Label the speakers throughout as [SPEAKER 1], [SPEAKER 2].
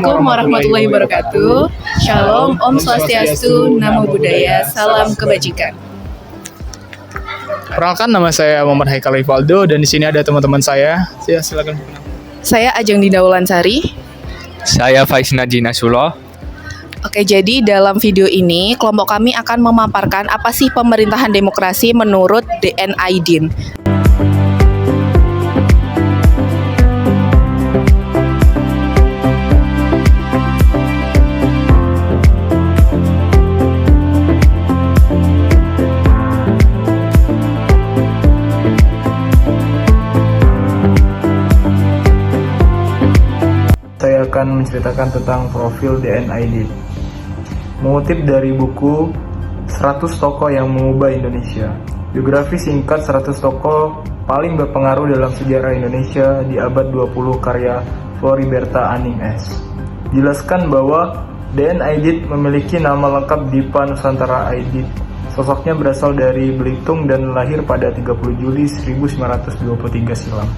[SPEAKER 1] Assalamualaikum warahmatullahi wabarakatuh. Shalom, Om Swastiastu, Namo Buddhaya, Salam Kebajikan.
[SPEAKER 2] Perkenalkan, nama saya Muhammad Haikal Rivaldo dan di sini ada teman-teman saya. Ya, silakan.
[SPEAKER 1] Saya Ajeng Dinda Wulansari.
[SPEAKER 3] Saya Faiz Najina Suloh.
[SPEAKER 1] Oke, jadi dalam video ini kelompok kami akan memaparkan apa sih pemerintahan demokrasi menurut DN Aidin.
[SPEAKER 4] Saya akan menceritakan tentang profil DN Aidit. Mengutip dari buku 100 Tokoh yang Mengubah Indonesia. Biografi singkat 100 tokoh paling berpengaruh dalam sejarah Indonesia di abad 20 karya Floriberta Aning S. Jelaskan bahwa DN Aidit memiliki nama lengkap Dipa Nusantara Aidit. Sosoknya berasal dari Belitung dan lahir pada 30 Juli 1923 silam.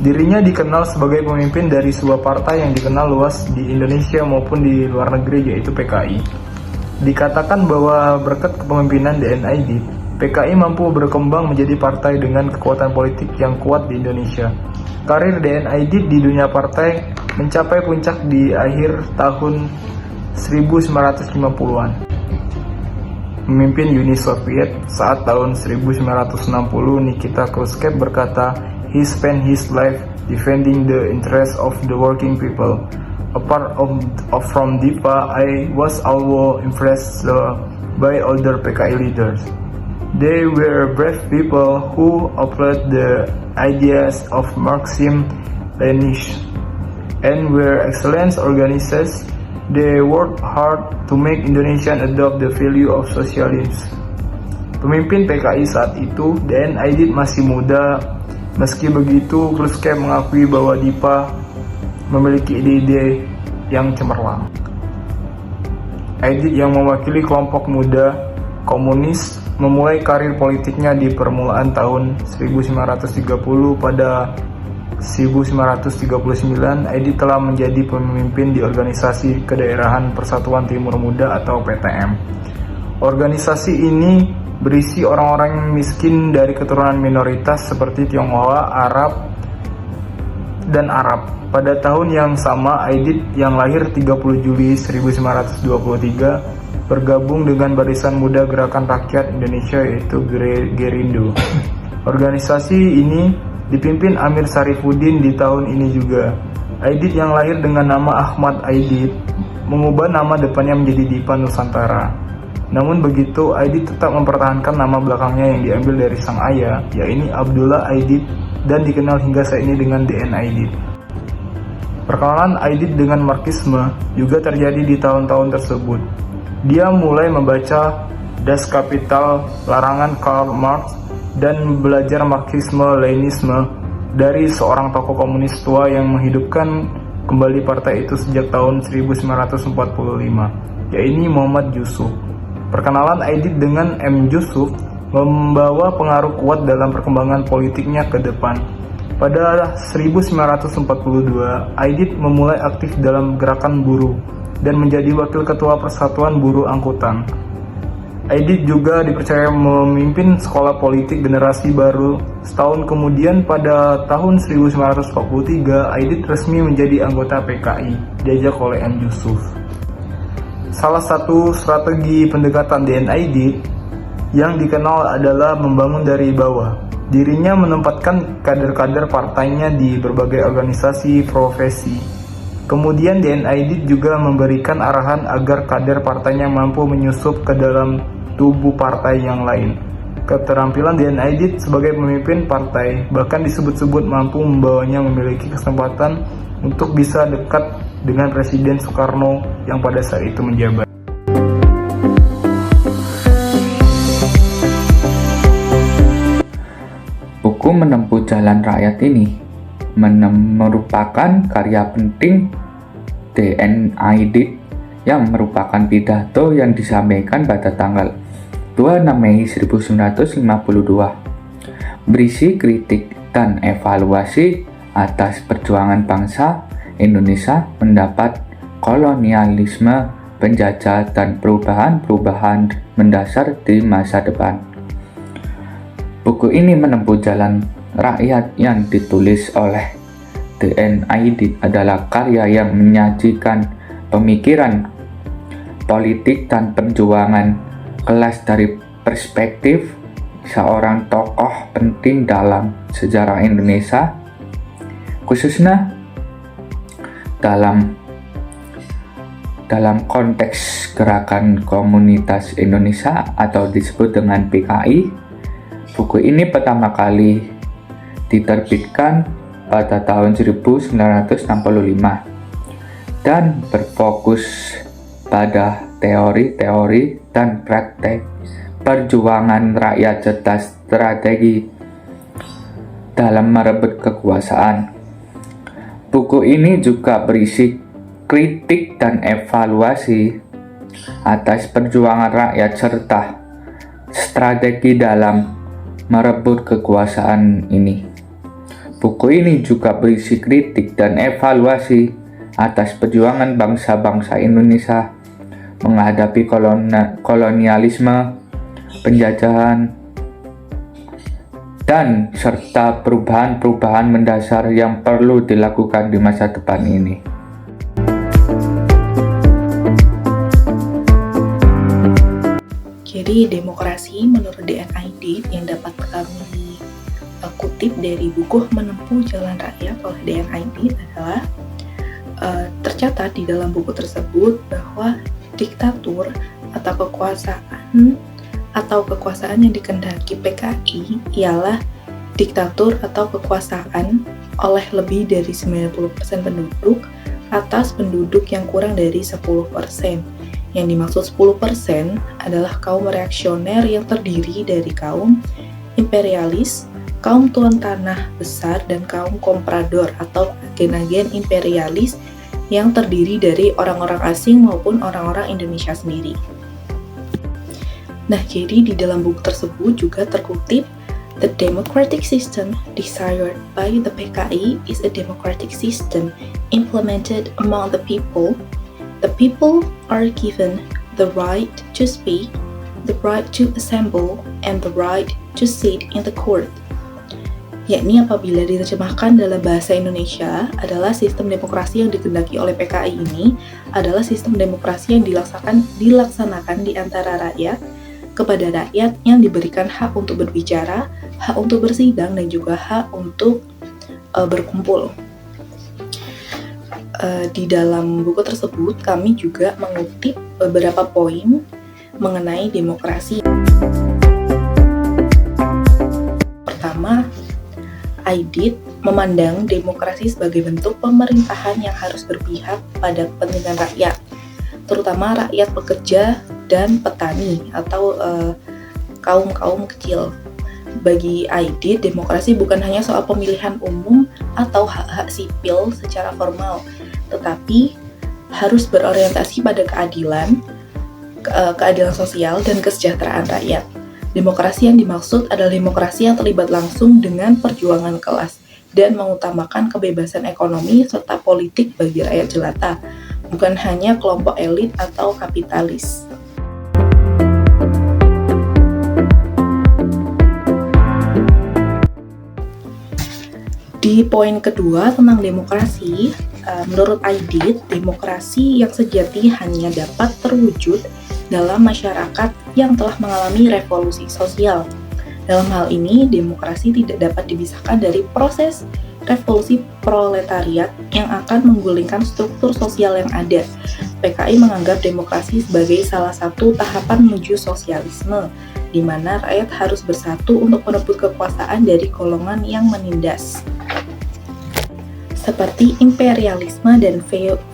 [SPEAKER 4] Dirinya dikenal sebagai pemimpin dari sebuah partai yang dikenal luas di Indonesia maupun di luar negeri, yaitu PKI. Dikatakan bahwa berkat kepemimpinan DN Aidit, PKI mampu berkembang menjadi partai dengan kekuatan politik yang kuat di Indonesia. Karir DN Aidit di dunia partai mencapai puncak di akhir tahun 1950-an. Memimpin Uni Soviet saat tahun 1960, Nikita Khrushchev berkata, "He spent his life defending the interests of the working people. Apart from Dipa, I was also impressed by older PKI leaders. They were brave people who upheld the ideas of Marxism, Leninism, and were excellent organizers. They worked hard to make Indonesians adopt the value of socialism." Pemimpin PKI saat itu, DN Aidit masih muda. Meski begitu, Khrushchev mengakui bahwa Dipa memiliki ide-ide yang cemerlang. Aidit yang mewakili kelompok muda komunis memulai karir politiknya di permulaan tahun 1930. Pada 1939, Aidit telah menjadi pemimpin di Organisasi Kedaerahan Persatuan Timur Muda atau PTM. Organisasi ini berisi orang-orang miskin dari keturunan minoritas seperti Tionghoa, Arab, dan Arab. Pada tahun yang sama, Aidit yang lahir 30 Juli 1923 bergabung dengan Barisan Muda Gerakan Rakyat Indonesia, yaitu Gerindo. Organisasi ini dipimpin Amir Syarifuddin di tahun ini juga. Aidit yang lahir dengan nama Ahmad Aidit mengubah nama depannya menjadi Dipa Nusantara. Namun begitu, Aidit tetap mempertahankan nama belakangnya yang diambil dari sang ayah, yaitu Abdullah Aidit, dan dikenal hingga saat ini dengan DN Aidit. Perkenalan Aidit dengan Marxisme juga terjadi di tahun-tahun tersebut. Dia mulai membaca Das Kapital larangan Karl Marx dan belajar Marxisme-Leninisme dari seorang tokoh komunis tua yang menghidupkan kembali partai itu sejak tahun 1945, yaitu Muhammad Yusuf. Perkenalan Aidit dengan M. Yusuf membawa pengaruh kuat dalam perkembangan politiknya ke depan. Pada 1942, Aidit memulai aktif dalam gerakan buruh dan menjadi wakil ketua Persatuan Buruh Angkutan. Aidit juga dipercaya memimpin sekolah politik generasi baru. Setahun kemudian, pada tahun 1943, Aidit resmi menjadi anggota PKI, diajak oleh M. Yusuf. Salah satu strategi pendekatan DN Aidit yang dikenal adalah membangun dari bawah. Dirinya menempatkan kader-kader partainya di berbagai organisasi profesi. Kemudian DN Aidit juga memberikan arahan agar kader partainya mampu menyusup ke dalam tubuh partai yang lain. Keterampilan DN Aidit sebagai pemimpin partai bahkan disebut-sebut mampu membawanya memiliki kesempatan untuk bisa dekat dengan Presiden Soekarno yang pada saat itu menjabat.
[SPEAKER 3] Buku Menempuh Jalan Rakyat ini merupakan karya penting DN Aidit yang merupakan pidato yang disampaikan pada tanggal 26 Mei 1952. Berisi kritik dan evaluasi atas perjuangan bangsa Indonesia mendapat kolonialisme, penjajah, dan perubahan-perubahan mendasar di masa depan. Buku ini menempuh jalan rakyat yang ditulis oleh D.N. Aidit adalah karya yang menyajikan pemikiran politik dan perjuangan kelas dari perspektif seorang tokoh penting dalam sejarah Indonesia, khususnya dalam konteks gerakan komunitas Indonesia atau disebut dengan PKI. Buku ini pertama kali diterbitkan pada tahun 1965 dan berfokus pada teori-teori dan praktek perjuangan rakyat serta strategi dalam merebut kekuasaan. Buku ini juga berisi kritik dan evaluasi atas perjuangan rakyat serta strategi dalam merebut kekuasaan ini. Buku ini juga berisi kritik dan evaluasi atas perjuangan bangsa-bangsa Indonesia menghadapi kolonialisme, penjajahan, dan serta perubahan-perubahan mendasar yang perlu dilakukan di masa depan ini.
[SPEAKER 1] Jadi demokrasi menurut D.N. Aidit yang dapat kami kutip dari buku Menempuh Jalan Rakyat oleh D.N. Aidit adalah tercatat di dalam buku tersebut bahwa diktatur atau kekuasaan yang dikehendaki PKI ialah diktatur atau kekuasaan oleh lebih dari 90% penduduk atas penduduk yang kurang dari 10%. Yang dimaksud 10% adalah kaum reaksioner yang terdiri dari kaum imperialis, kaum tuan tanah besar, dan kaum komprador atau agen-agen imperialis yang terdiri dari orang-orang asing maupun orang-orang Indonesia sendiri. Nah, jadi di dalam buku tersebut juga terkutip, "The democratic system desired by the PKI is a democratic system implemented among the people. The people are given the right to speak, the right to assemble, and the right to sit in the court." Yakni apabila diterjemahkan dalam bahasa Indonesia adalah sistem demokrasi yang dikehendaki oleh PKI ini adalah sistem demokrasi yang dilaksanakan di antara rakyat kepada rakyat yang diberikan hak untuk berbicara, hak untuk bersidang, dan juga hak untuk berkumpul. Di dalam buku tersebut kami juga mengutip beberapa poin mengenai demokrasi. Pertama, Aidit memandang demokrasi sebagai bentuk pemerintahan yang harus berpihak pada kepentingan rakyat, terutama rakyat pekerja dan petani atau kaum-kaum kecil. Bagi Aidit, demokrasi bukan hanya soal pemilihan umum atau hak-hak sipil secara formal, tetapi harus berorientasi pada keadilan sosial dan kesejahteraan rakyat. Demokrasi yang dimaksud adalah demokrasi yang terlibat langsung dengan perjuangan kelas dan mengutamakan kebebasan ekonomi serta politik bagi rakyat jelata, bukan hanya kelompok elit atau kapitalis. Di poin kedua tentang demokrasi, menurut Aidit, demokrasi yang sejati hanya dapat terwujud dalam masyarakat yang telah mengalami revolusi sosial. Dalam hal ini, demokrasi tidak dapat dipisahkan dari proses revolusi proletariat yang akan menggulingkan struktur sosial yang ada. PKI menganggap demokrasi sebagai salah satu tahapan menuju sosialisme, di mana rakyat harus bersatu untuk merebut kekuasaan dari golongan yang menindas, seperti imperialisme dan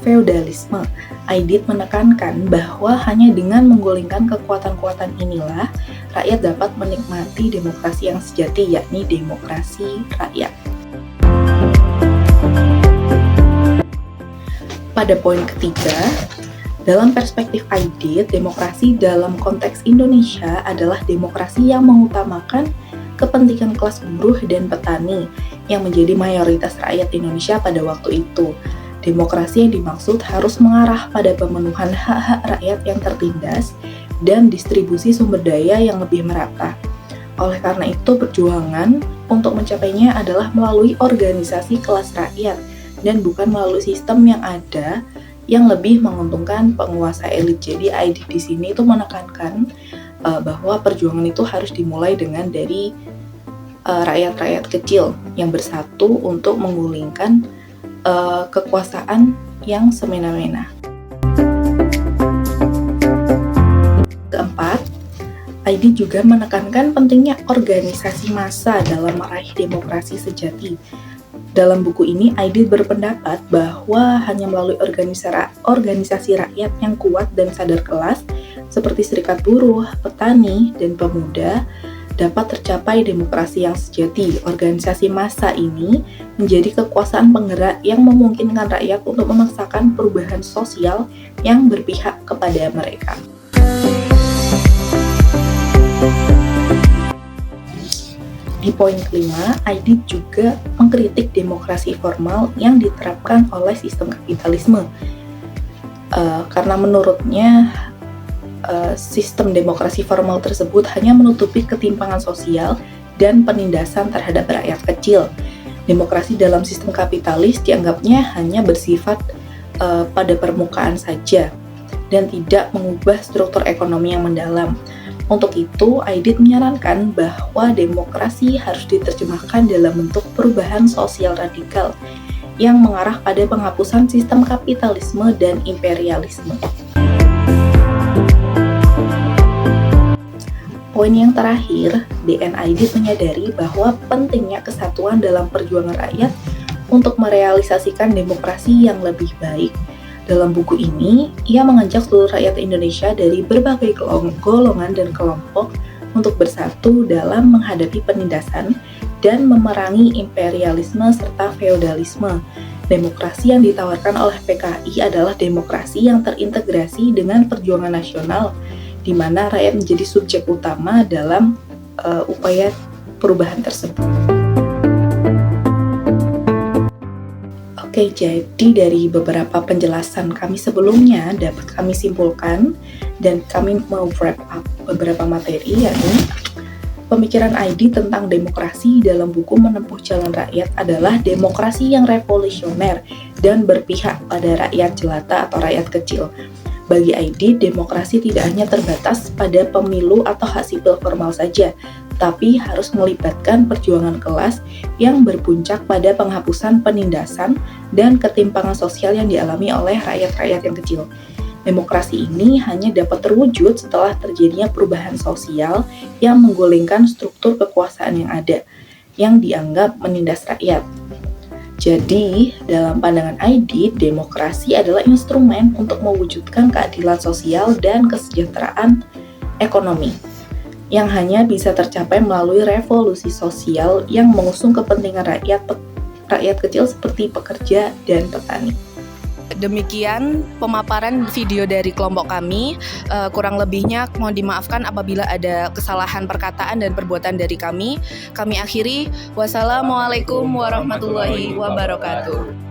[SPEAKER 1] feodalisme. Aidit menekankan bahwa hanya dengan menggulingkan kekuatan-kekuatan inilah rakyat dapat menikmati demokrasi yang sejati, yakni demokrasi rakyat. Pada poin ketiga, dalam perspektif Aidit, demokrasi dalam konteks Indonesia adalah demokrasi yang mengutamakan kepentingan kelas buruh dan petani yang menjadi mayoritas rakyat Indonesia pada waktu itu. Demokrasi yang dimaksud harus mengarah pada pemenuhan hak-hak rakyat yang tertindas dan distribusi sumber daya yang lebih merata. Oleh karena itu, perjuangan untuk mencapainya adalah melalui organisasi kelas rakyat dan bukan melalui sistem yang ada yang lebih menguntungkan penguasa elit. Jadi ID di sini itu menekankan bahwa perjuangan itu harus dimulai dari rakyat-rakyat kecil yang bersatu untuk menggulingkan kekuasaan yang semena-mena. Keempat, ID juga menekankan pentingnya organisasi massa dalam meraih demokrasi sejati. Dalam buku ini, ID berpendapat bahwa hanya melalui organisasi rakyat yang kuat dan sadar kelas, seperti serikat buruh, petani, dan pemuda, dapat tercapai demokrasi yang sejati. Organisasi massa ini menjadi kekuasaan penggerak yang memungkinkan rakyat untuk memaksakan perubahan sosial yang berpihak kepada mereka. Di poin kelima, ID juga mengkritik demokrasi formal yang diterapkan oleh sistem kapitalisme. Karena menurutnya sistem demokrasi formal tersebut hanya menutupi ketimpangan sosial dan penindasan terhadap rakyat kecil. Demokrasi dalam sistem kapitalis dianggapnya hanya bersifat pada permukaan saja dan tidak mengubah struktur ekonomi yang mendalam. Untuk itu, Aidit menyarankan bahwa demokrasi harus diterjemahkan dalam bentuk perubahan sosial radikal yang mengarah pada penghapusan sistem kapitalisme dan imperialisme. Poin yang terakhir, DN Aidit menyadari bahwa pentingnya kesatuan dalam perjuangan rakyat untuk merealisasikan demokrasi yang lebih baik. Dalam buku ini, ia mengajak seluruh rakyat Indonesia dari berbagai golongan dan kelompok untuk bersatu dalam menghadapi penindasan dan memerangi imperialisme serta feodalisme. Demokrasi yang ditawarkan oleh PKI adalah demokrasi yang terintegrasi dengan perjuangan nasional, di mana rakyat menjadi subjek utama dalam upaya perubahan tersebut. Oke, jadi dari beberapa penjelasan kami sebelumnya dapat kami simpulkan dan kami mau wrap up beberapa materi, yakni pemikiran ID tentang demokrasi dalam buku Menempuh Jalan Rakyat adalah demokrasi yang revolusioner dan berpihak pada rakyat jelata atau rakyat kecil. Bagi ID, demokrasi tidak hanya terbatas pada pemilu atau hak sipil formal saja, tapi harus melibatkan perjuangan kelas yang berpuncak pada penghapusan penindasan dan ketimpangan sosial yang dialami oleh rakyat-rakyat yang kecil. Demokrasi ini hanya dapat terwujud setelah terjadinya perubahan sosial yang menggulingkan struktur kekuasaan yang ada, yang dianggap menindas rakyat. Jadi, dalam pandangan ID, demokrasi adalah instrumen untuk mewujudkan keadilan sosial dan kesejahteraan ekonomi yang hanya bisa tercapai melalui revolusi sosial yang mengusung kepentingan rakyat kecil seperti pekerja dan petani.
[SPEAKER 5] Demikian pemaparan video dari kelompok kami. Kurang lebihnya mohon dimaafkan apabila ada kesalahan perkataan dan perbuatan dari kami. Kami akhiri. Wassalamualaikum warahmatullahi wabarakatuh.